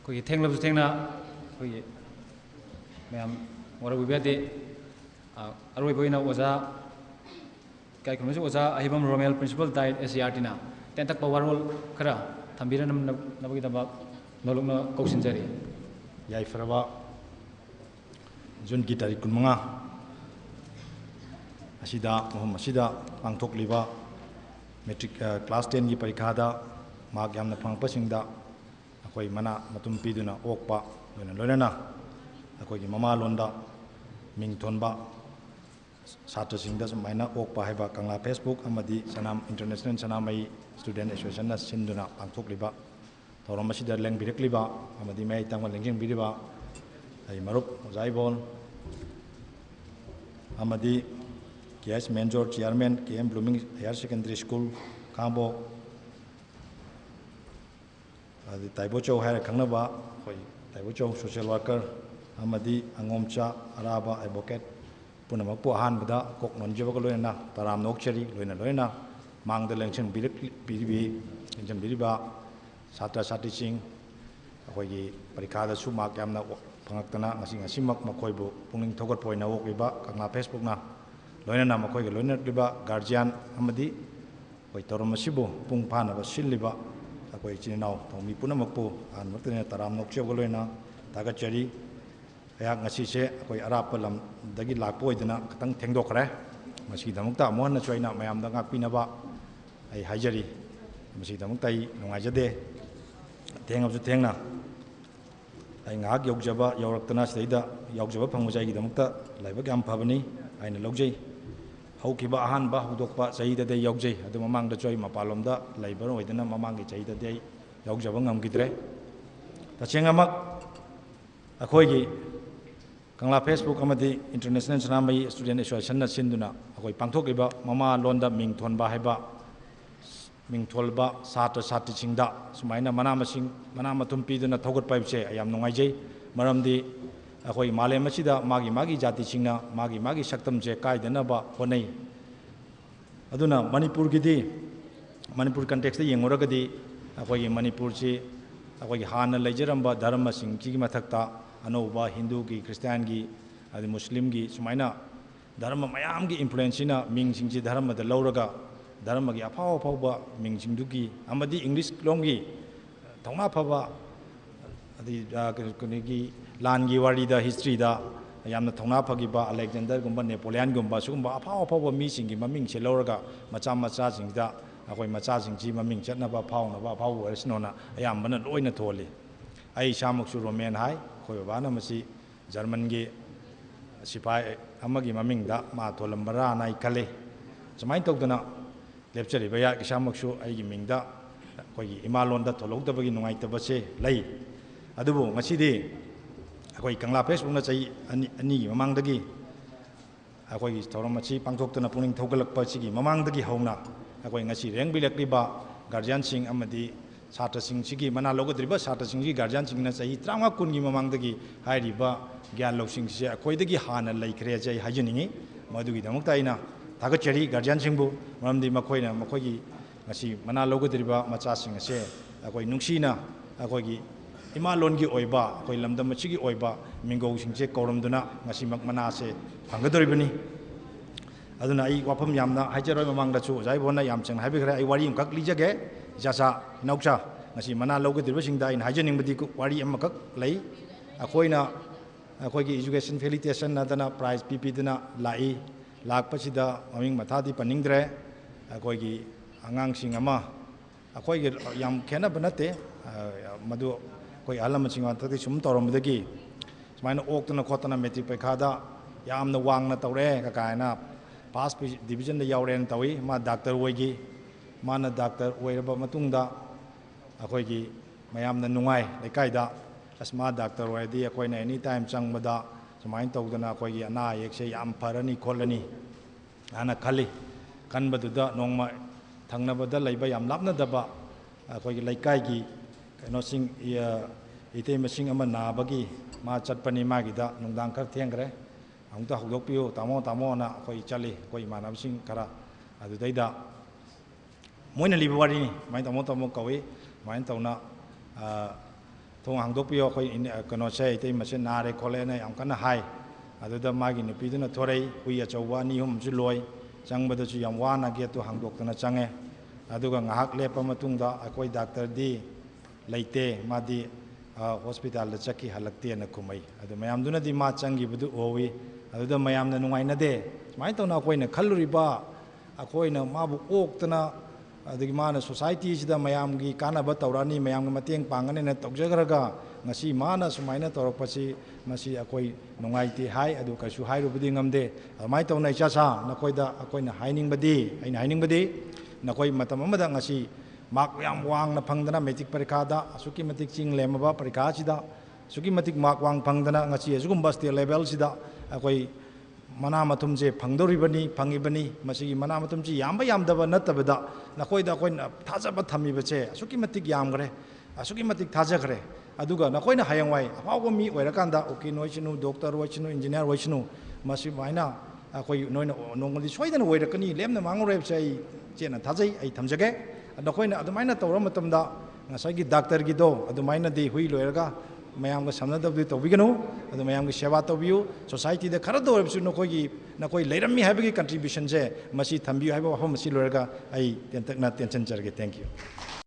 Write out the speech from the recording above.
कोई थेंग लब्स थेंगना कोई मैम और विभ्यादे अरुई बोइना ओजा काय खुमसे ओजा अहिबम रोमेल प्रिंसिपल डाइट एसआरटी ना तेन तक पावरल खरा थंबिरन नबगी दबा नोलुंगना कौसिनजरी याइफरबा जुन की तारीख कुनमंगा असिदा महम असिदा पांथोकलिबा मेट्रिक क्लास 10 की परीक्षा दा मार्क यामना फंगपसिंगदा अखोई मना मतुम पीदुना ओकपा लोइना अखोई ममा लोंदा मिंग थोनबा छात्र सिंगदा सुमाइना ओकपा हाइबा कंगला फेसबुक अमदी सनाम इंटरनेशनल सनामई स्टूडेंट एसोसिएशन ना सिंदुना पांथोकलिबा थौरम असिदा लेंबिरकलिबा अमदी मै तंगवा लेंजिंग बिरिबा आई मरुप जाइबोल अमदी केएस मेंजोर chairman KM blooming higher secondary school काबो ताइबोचौ है खंगनबा होई ताइबोचौ सोशल वर्कर अमदी अंगोमचा अराबा एडवोकेट पुनमकपु अहानबदा कोक नोनजेबक लोयना तराम नोकचरी लोयना मांगद लेंसन बिरिबी लेंसन बिरिबा छात्र छात्री सिंह अखोई परीक्षा दसु मार्क यामना फंगक्तना ngasimak makoibu pungning thogot poina okliba kangla facebook na loina makoi ge loina liba guardian amadi koi torom masibu pung phana ba silliba akoi chinau thomi punamakpu an maktene taram nokche go loina taga chari ayak ngasi se akoi arap lam dagi lakpoi dina katang thengdokhre masi damukta mon na choina mayam da ngakpina ba ai haijari masi damuktai nungaijade thengabsu thengna I ngahak yokjaba yawraktana sidaida yawjaba phangmujai gidamukta laiba gyam phabani aina logjai haukiba ahanba hudokpa chahida de yawjai adu mamang da choi mapalomda laiba oidana mamang gi chahida de yawjaba ngamgidre tachengamak akhoi gi kangla facebook amadi international sanamai student association na sinduna akhoi pangthokiba mama londa ming thonba haiba मिंगथोलबा छात्र छात्री सिंगदा सुमाइना मना मसिंग मना मथुम पीदुना थौगत पाइबसे आयाम नुंगाइजै मरमदि अखोई मालेम मसिदा मागी मागी जाति सिंगना मागी सक्तमसे कायदनबा होनै अदुना मणिपुर गिदी मणिपुर कंटेक्स्ट येंगोरगदी अखोई मणिपुर से अखोई हाना लेजरंबा धर्म सिंग की मथक्ता अनौबा हिंदू की क्रिश्चियन की अदि मुस्लिम की सुमाइना धर्म मयाम की इन्फ्लुएंसना मिंग सिंगसी धर्म द लौरगा धर्म की अफाव अफाव मिंगसिंगदुगी अमदी इंग्लिश लोंगी थौना फबा अदि की लान की वारीदा हिस्ट्री दा यामना थौना फगिबा अलेक्जेंडर गुंबा नेपोलियन गुंबा सुगुंबा अफाव अफाव मीसिंगी ममिंग से लौरगा मचा मचा सिंगदा अखोई मचा सिंगजी ममिंग चटनबा फावनबा फाव वरसनोना अयामबना लोइना थोली आई शामुकसु रोमेन हाई खोय बाना मसी जर्मन की सिपाही अमगी ममिंगदा मा थोलंबरा नाई खले समाइन तौदना लेपचरीबा या इसामक्सु आइगी मिंगदा अखोई इमालोंदा थोलौदबगी नुंगाइतबसे लई अदुबु ngasiदी अखोई कंगला फेसबुक ना चई अनि ममांगदगी अखोई थौरमची पांथोक्तना पुनिंग थौगलकपसिगी ममांगदगी हौना अखोई ngasi रेंगबिलकलिबा गार्जियन सिंग अमदी छात्र सिंग सिगी मना लोगद्रिबा छात्र सिंगी गार्जियन सिंग ना चई 30 कुनगी ममांगदगी हाइरिबा ज्ञान लौसिंग से अखोइदगी हाना लैखरे चई हाजनिंगी मदुगी दमक्ता आइना थागचरी guardian सिंबु मरमदी मखोइना मखोइगी ngasi mana logodriba macha sing ase akoi nungsina akoigi ima lon gi oiba akoi lamdam machi gi oiba mingo sing che koromduna ngasi mak mana se phangadoribani aduna ai wafam yamna haijaroi mamang da chu jai bona yam cheng haibe khare ai wari kak lijage jasa naukcha ngasi mana logodriba sing da in haijaning budi wari am kak lei akoina akoigi education facilitation na dana prize pp dana lai lakpasida maming mathadi paningdre akoigi angangsing ama akoigi yam khena banate madu koi alamaching antati sum toromdagi sumaina oktana khotana metric paikha yamna wangna tawre ka kaina pass division da yawren tawi ma doctor oigi mana doctor oiraba matungda akoigi mayamna nungai lekai da asma doctor oidi akoina anytime changbada sumain tawdana akoigi ana yekse yam pharani kholani ana khali kanbaduda nongma thangnabada laiba yam lapnadaba akoigi laikai gi kano sing ite masing ama nabagi ma chatpani magida nungdang khar thengre amta hudokpiu tamo na akoi chali akoi manabsing khara adudaida moina liba wari ni mai tamo kawi mai tawna thong hangdokpiyo khoi kano se itei mase nare khole na yam kana hai aduda magi nupiduna thorei hui achauwa ni hum chu loi changbada chu yam wana ge to hangdoktana change aduga ngahak lepa matungda akoi doctor di leite madi hospital da chaki halakte na khumai adu mayam duna di ma changi budu owi aduda mayam na nungai na de mai to na koi na khalluriba akoi na mabu oktana adagi mana society sida mayam gi kana ba taurani mayam gi mateng pangane na tokjagaraga ngasi mana sumaina torokpasi masi akoi nungai ti hai adu kasu hairu budi ngamde mai to na cha sa na koi da akoi na haining badi aina haining badi na koi matam amada ngasi mak yam wang na phangdana metric parikha da asuki matik ching lemaba parikha sida suki matik mak wang phangdana ngasi asugumba state level sida akoi mana matum je phangdoribani phangibani masigi mana matum ji yamba yamdaba natabada nakoi da koi thajaba thamiba che asuki matik yamgre asuki matik thajagre aduga nakoi na hayangwai apago mi oirakanda okay noisinu doctor oisinu engineer oisinu masi maina akoi noina nongoli soidana oirakani lemna mangore chai chena thajai ai thamjage nakoi na adumaina tawra matamda ngasagi doctor gi do adumaina di hui loiraga mayam ga samnadabdi tawbiganu adu mayam gi seva tawbiu society da khara do rabsu nokoi nakoi leirami habagi contribution je masi thambiu haiba wafam masi loiraga ai tentakna tension charge thank you